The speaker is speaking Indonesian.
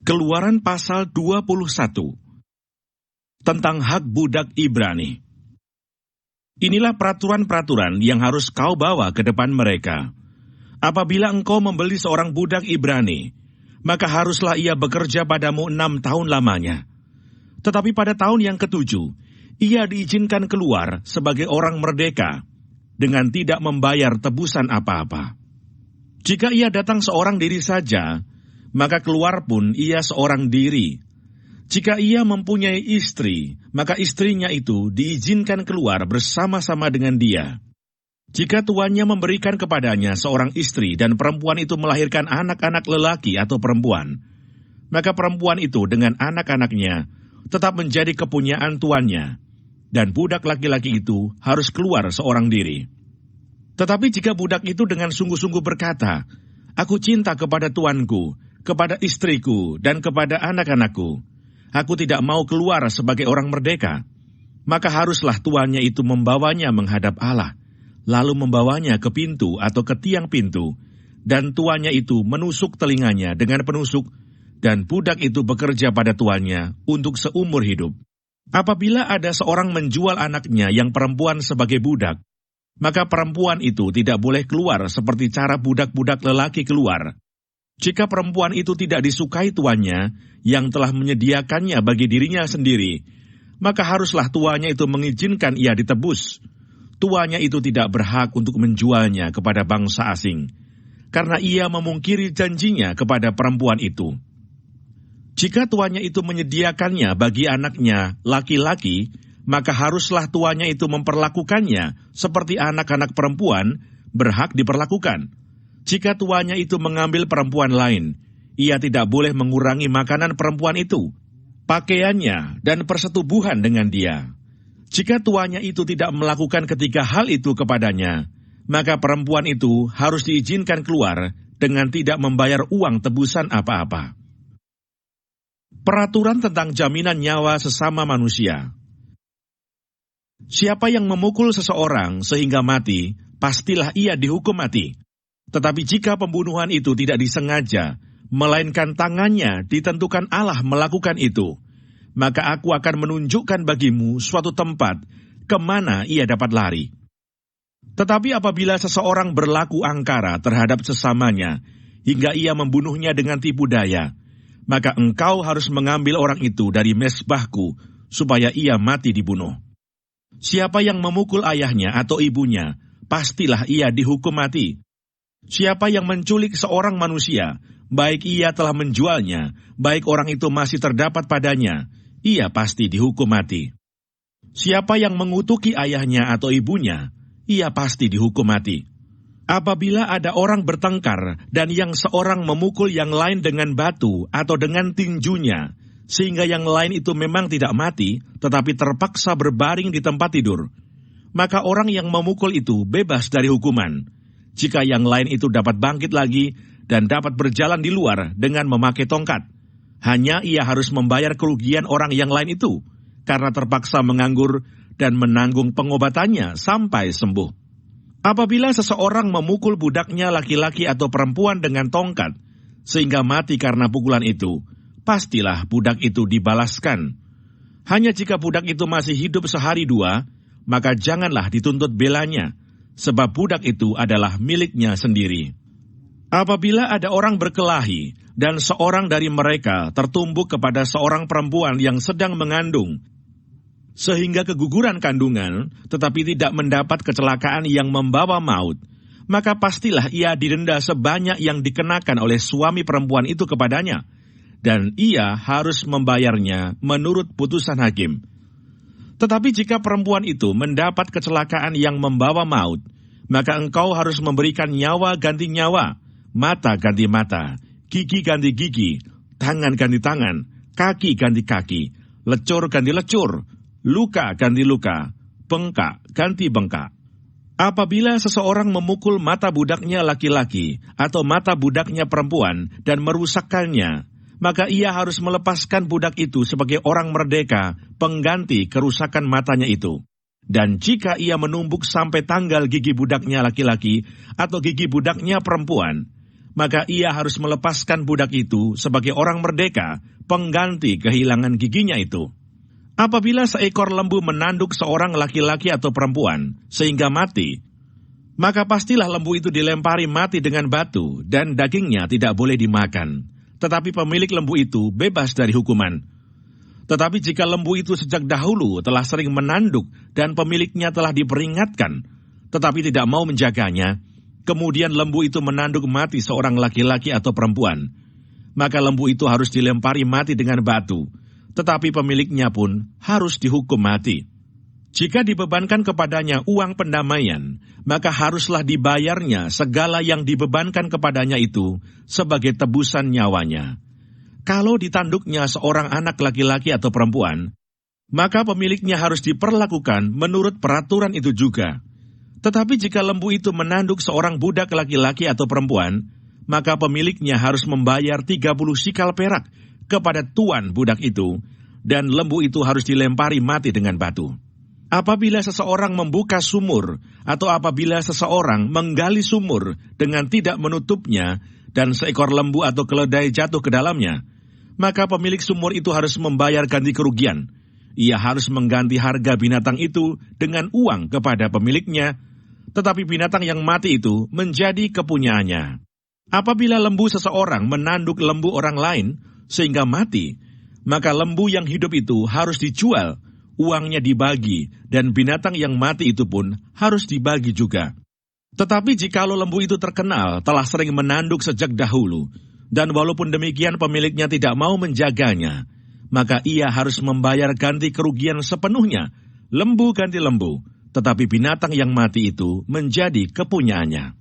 Keluaran pasal 21 tentang hak budak Ibrani. Inilah peraturan-peraturan yang harus kau bawa ke depan mereka. Apabila engkau membeli seorang budak Ibrani, maka haruslah ia bekerja padamu 6 tahun lamanya. Tetapi pada tahun yang ke-7, ia diizinkan keluar sebagai orang merdeka dengan tidak membayar tebusan apa-apa. Jika ia datang seorang diri saja, maka keluar pun ia seorang diri. Jika ia mempunyai istri, maka istrinya itu diizinkan keluar bersama-sama dengan dia. Jika tuannya memberikan kepadanya seorang istri dan perempuan itu melahirkan anak-anak lelaki atau perempuan, maka perempuan itu dengan anak-anaknya tetap menjadi kepunyaan tuannya, dan budak laki-laki itu harus keluar seorang diri. Tetapi jika budak itu dengan sungguh-sungguh berkata, "Aku cinta kepada tuanku, kepada istriku, dan kepada anak-anakku. Aku tidak mau keluar sebagai orang merdeka," maka haruslah tuannya itu membawanya menghadap Allah, lalu membawanya ke pintu atau ke tiang pintu, dan tuannya itu menusuk telinganya dengan penusuk, dan budak itu bekerja pada tuannya untuk seumur hidup. Apabila ada seorang menjual anaknya yang perempuan sebagai budak, maka perempuan itu tidak boleh keluar seperti cara budak-budak lelaki keluar. Jika perempuan itu tidak disukai tuannya yang telah menyediakannya bagi dirinya sendiri, maka haruslah tuannya itu mengizinkan ia ditebus. Tuannya itu tidak berhak untuk menjualnya kepada bangsa asing, karena ia memungkiri janjinya kepada perempuan itu. Jika tuannya itu menyediakannya bagi anaknya laki-laki, maka haruslah tuannya itu memperlakukannya seperti anak-anak perempuan berhak diperlakukan. Jika tuannya itu mengambil perempuan lain, ia tidak boleh mengurangi makanan perempuan itu, pakaiannya, dan persetubuhan dengan dia. Jika tuannya itu tidak melakukan ketiga hal itu kepadanya, maka perempuan itu harus diizinkan keluar dengan tidak membayar uang tebusan apa-apa. Peraturan tentang jaminan nyawa sesama manusia. Siapa yang memukul seseorang sehingga mati, pastilah ia dihukum mati. Tetapi jika pembunuhan itu tidak disengaja, melainkan tangannya ditentukan Allah melakukan itu, maka aku akan menunjukkan bagimu suatu tempat kemana ia dapat lari. Tetapi apabila seseorang berlaku angkara terhadap sesamanya, hingga ia membunuhnya dengan tipu daya, maka engkau harus mengambil orang itu dari mezbahku, supaya ia mati dibunuh. Siapa yang memukul ayahnya atau ibunya, pastilah ia dihukum mati. Siapa yang menculik seorang manusia, baik ia telah menjualnya, baik orang itu masih terdapat padanya, ia pasti dihukum mati. Siapa yang mengutuki ayahnya atau ibunya, ia pasti dihukum mati. Apabila ada orang bertengkar dan yang seorang memukul yang lain dengan batu atau dengan tinjunya, sehingga yang lain itu memang tidak mati, tetapi terpaksa berbaring di tempat tidur, maka orang yang memukul itu bebas dari hukuman. Jika yang lain itu dapat bangkit lagi dan dapat berjalan di luar dengan memakai tongkat, hanya ia harus membayar kerugian orang yang lain itu, karena terpaksa menganggur dan menanggung pengobatannya sampai sembuh. Apabila seseorang memukul budaknya laki-laki atau perempuan dengan tongkat, sehingga mati karena pukulan itu, pastilah budak itu dibalaskan. Hanya jika budak itu masih hidup sehari dua, maka janganlah dituntut belanya, sebab budak itu adalah miliknya sendiri. Apabila ada orang berkelahi, dan seorang dari mereka tertumbuk kepada seorang perempuan yang sedang mengandung, sehingga keguguran kandungan, tetapi tidak mendapat kecelakaan yang membawa maut, maka pastilah ia didenda sebanyak yang dikenakan oleh suami perempuan itu kepadanya, dan ia harus membayarnya menurut putusan hakim. Tetapi jika perempuan itu mendapat kecelakaan yang membawa maut, maka engkau harus memberikan nyawa ganti nyawa, mata ganti mata, gigi ganti gigi, tangan ganti tangan, kaki ganti kaki, lecur ganti lecur, luka ganti luka, bengkak ganti bengkak. Apabila seseorang memukul mata budaknya laki-laki atau mata budaknya perempuan dan merusakkannya, maka ia harus melepaskan budak itu sebagai orang merdeka, pengganti kerusakan matanya itu. Dan jika ia menumbuk sampai tanggal gigi budaknya laki-laki atau gigi budaknya perempuan, maka ia harus melepaskan budak itu sebagai orang merdeka, pengganti kehilangan giginya itu. Apabila seekor lembu menanduk seorang laki-laki atau perempuan sehingga mati, maka pastilah lembu itu dilempari mati dengan batu dan dagingnya tidak boleh dimakan. Tetapi pemilik lembu itu bebas dari hukuman. Tetapi jika lembu itu sejak dahulu telah sering menanduk dan pemiliknya telah diperingatkan, tetapi tidak mau menjaganya, kemudian lembu itu menanduk mati seorang laki-laki atau perempuan, maka lembu itu harus dilempari mati dengan batu, tetapi pemiliknya pun harus dihukum mati. Jika dibebankan kepadanya uang pendamaian, maka haruslah dibayarnya segala yang dibebankan kepadanya itu sebagai tebusan nyawanya. Kalau ditanduknya seorang anak laki-laki atau perempuan, maka pemiliknya harus diperlakukan menurut peraturan itu juga. Tetapi jika lembu itu menanduk seorang budak laki-laki atau perempuan, maka pemiliknya harus membayar 30 sikal perak kepada tuan budak itu, dan lembu itu harus dilempari mati dengan batu. Apabila seseorang membuka sumur, atau apabila seseorang menggali sumur dengan tidak menutupnya, dan seekor lembu atau keledai jatuh ke dalamnya, maka pemilik sumur itu harus membayar ganti kerugian. Ia harus mengganti harga binatang itu dengan uang kepada pemiliknya, tetapi binatang yang mati itu menjadi kepunyaannya. Apabila lembu seseorang menanduk lembu orang lain sehingga mati, maka lembu yang hidup itu harus dijual, uangnya dibagi, dan binatang yang mati itu pun harus dibagi juga. Tetapi jikalau lembu itu terkenal telah sering menanduk sejak dahulu, dan walaupun demikian pemiliknya tidak mau menjaganya, maka ia harus membayar ganti kerugian sepenuhnya, lembu ganti lembu, tetapi binatang yang mati itu menjadi kepunyaannya.